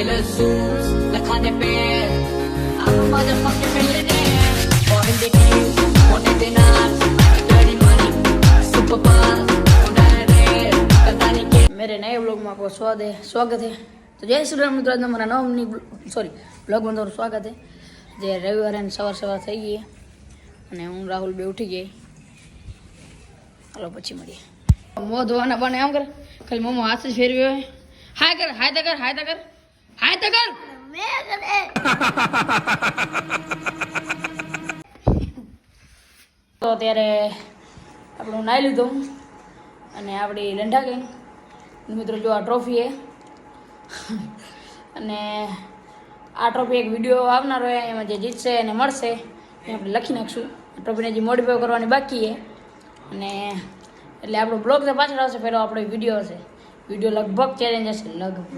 मेरे नए ब्लॉग में आपको स्वागत है। तो जय श्री राम मित्रों, हमारा नवनी ब्लॉग में તમારું સ્વાગત છે। જે રવિવારે સવાર થઈ ગઈ અને હું રાહુલ બે ઉઠી ગઈ। હાલો પછી મળીએ। મોં ધોવાના બને આમ કરે, ખાલી મોમો હાથ જ ફેરવ્યો હોય। હાય કર, હાય તો કર, હાય તો કર, હાય તો કર। મે કરે તો ત્યારે આપણું નાઈ લીધું અને આપણી રંઢા ગઈ। મિત્રો જો આ ટ્રોફી છે અને આ ટ્રોફી એક વિડીયો આવનારો હોય એમાં જે જીતશે એને મળશે એ આપણે લખી નાખશું। ટ્રોફીને જે મોડિફાઈ કરવાની બાકી છે અને એટલે આપણો બ્લોગ તો પાછળ આવશે, પહેલો આપણો વિડીયો હશે। વિડીયો લગભગ ચેલેન્જ હશે, લગભગ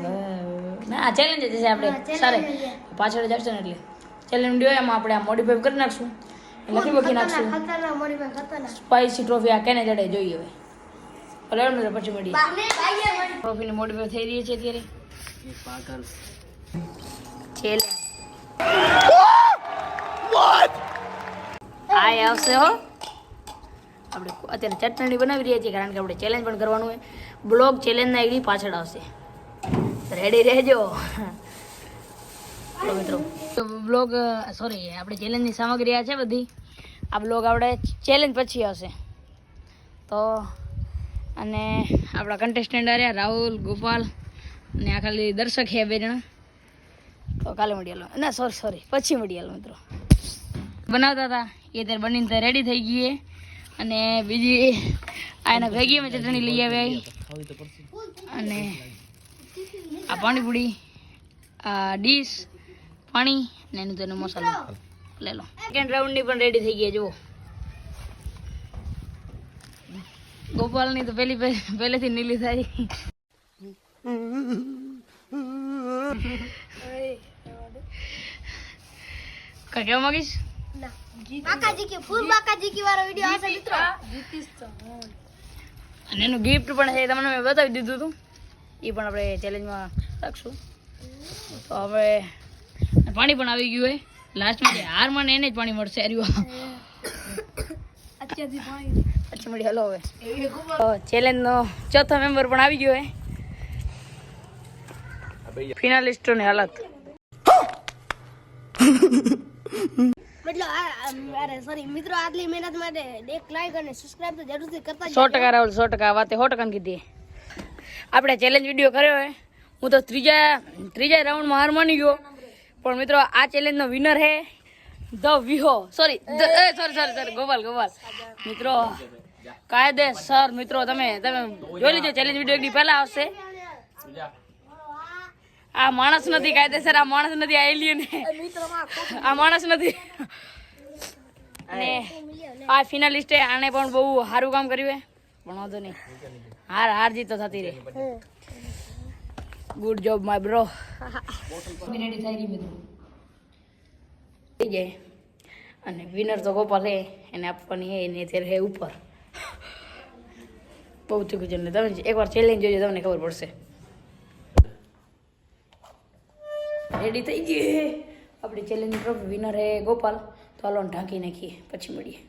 ના ચેલેન્જ જ હશે, આપણે સારે પાછળ જ આવશે ને એટલે ચેલેન્જ વિડીયો એમાં આપણે આ મોડિફાઈ કરી નાખશું, લખી નાખશું સ્પાઈસી ટ્રોફી આ કેને જડે જોઈએ હવે। ભલે પછી મળીએ। ટ્રોફીની મોડિફાઈ થઈ રહી છે અત્યારે ચેલેન્જ આ આવશે હો। આપણે અત્યારે ચટણી બનાવી રહ્યા છીએ કારણ કે આપણે ચેલેન્જ પણ કરવાનું હોય। બ્લોગ ચેલેન્જના આઈડી પાછળ આવશે, રેડી રહેજો મિત્રો। તો બ્લોગ સોરી આપણે ચેલેન્જની સામગ્રી આ છે બધી। આ બ્લોગ આપણે ચેલેન્જ પછી આવશે તો અને આપણા કન્ટેસ્ટન્ટ આવ્યા રાહુલ, ગોપાલ અને આ ખાલી દર્શક છે બે જણા। તો કાલે મળી આલો ના સોરી પછી મળી આલો મિત્રો। બનાવતા હતા એ ત્યારે બનીને રેડી થઈ ગઈ અને બીજી આ એના ભેગી અમે ચટણી લઈ આવ્યા અને આ પાણીપુરી, આ ડીશ પાણી ને એનું તેનો મસાલો લે લો। સેકન્ડ રાઉન્ડની પણ રેડી થઈ ગઈ જુઓ। ગોપાલની તો પહેલેથી નીલી થાય। કઈ કેવા માંગીશ? બાકાજી કે ફૂલ બાકાજી કી વાળો વિડિયો આવશે મિત્રો, જીતીશ તો। અને એનું ગિફ્ટ પણ છે, તમને મેં બતાવી દીધું હતું, એ પણ આપણે ચેલેન્જમાં રાખશું। તો હવે પાણી પણ આવી ગયું હોય લાસ્ટમાં, હારમાં એને જ પાણી મળશે। અત્યારથી પાણી પછી મળી હલો હવે। તો ચેલેન્જનો ચોથો મેમ્બર પણ આવી ગયો હોય। ફિનાલિસ્ટોની હાલત મતલબ અરે સોરી મિત્રો, આટલી મહેનત માટે એક લાઈક અને સબસ્ક્રાઇબ તો જરૂરથી કરતા 100% રાહુલ 100% વાતે 100% કીધી। આપણે ચેલેન્જ વિડીયો કર્યો હોય, હું તો ત્રીજા રાઉન્ડમાં હાર માની ગયો, પણ મિત્રો આ ચેલેન્જનો વિનર છે ધ વિહો સોરી ગોપાલ મિત્રો કાયદેસર। મિત્રો તમે જોઈ લીજો ચેલેન્જ વિડીયો એક દી પહેલા આવશે। આ માણસ નથી કાયદેસર, આ માણસ નથી, આ એલિયન આ માણસ નથી। અને આ ફિનાલિસ્ટ આને પણ બહુ સારું કામ કર્યું છે, પણ વાંધો નહીં, હાર જીત તો થતી રહે। Good job my bro. Ready થઈ રહી મિત્રો થઈ જાય અને વિનર તો ગોપાલ હે, એને આપવાની હે એને અત્યારે હે ઉપર। બહુ ચૂક્યું છે, તમે એકવાર ચેલેન્જ જોજો તમને ખબર પડશે। રેડી થઈ ગઈ આપણી ચેલેન્જ ટ્રોફી, વિનર હે ગોપાલ। તો હાલો ઢાંકી નાખીએ પછી મળીએ।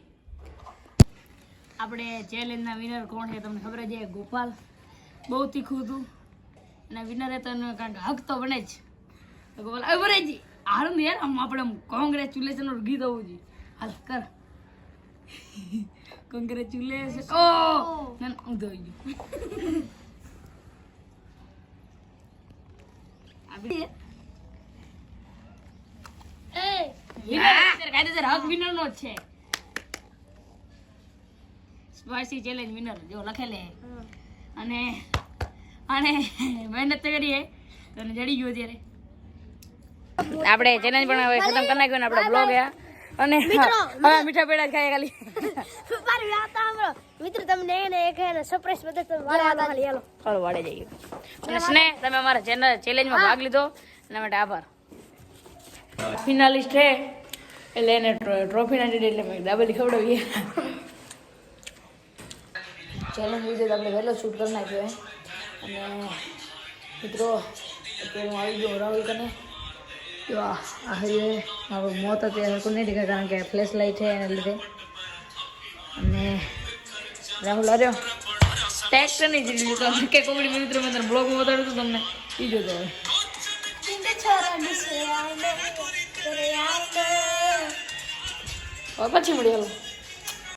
આપણે ચેલેન્જના વિનર કોણ છે તમને ખબર જ છે, ગોપાલ। બહુ તીખું હતું અને વિનર હે તો કારણ કે હક તો બને જ। તો ગોપાલ અવરેજી હારું ને યાર, આમ આપણે કોંગ્રેચ્યુલેશન ગીત હોવું જોઈએ। હાલ કર કોંગ્રેચ્યુલેશન। ઓ ના હું ધોઈ ગયું કાયદેસર હક વિનર નો જ છે। સ્પાઈસી ચેલેન્જ વિનર જો લખેલે અને મહેનત કરીએ તો જડી ગયો ત્યારે। આપણે ચેલેન્જ પણ હવે ખતમ કરી નાખ્યો ને આપણો બ્લોગ અને હા મીઠા પેડા ખાય ખાલી મારી વાત સાંભળો મિત્રો, તમને એને એક એને સરપ્રાઈઝ બતાવ તો વાળા ખાલી હાલો વાળે જઈએ। અને સ્નેહ તમે અમારા ચેલેન્જમાં ભાગ લીધો એના માટે આભાર। ફિનાલિસ્ટ છે એટલે એને ટ્રોફી ના દીધી એટલે મેં દાબેલી ખવડાવીએ। ચેલેન્જ વિડીયો આપણે વહેલો શૂટ કરી નાખ્યો અને મિત્રો તો હું આવી ગયો રાહુલ કને. જો આ હરીએ મારું મોત અત્યારે હરકું નહીં દેખાય કારણ કે ફ્લેશ લાઇટ છે એના લીધે. અને રાહુલ આવ્યો ટ્રેક્ટર નહીં જીતી તો કે કોમેડી મિત્રો મેં તને બ્લોગમાં બતાડ્યું હતું તમને એ જોતો હવે. હવે પછી મળી હાલો.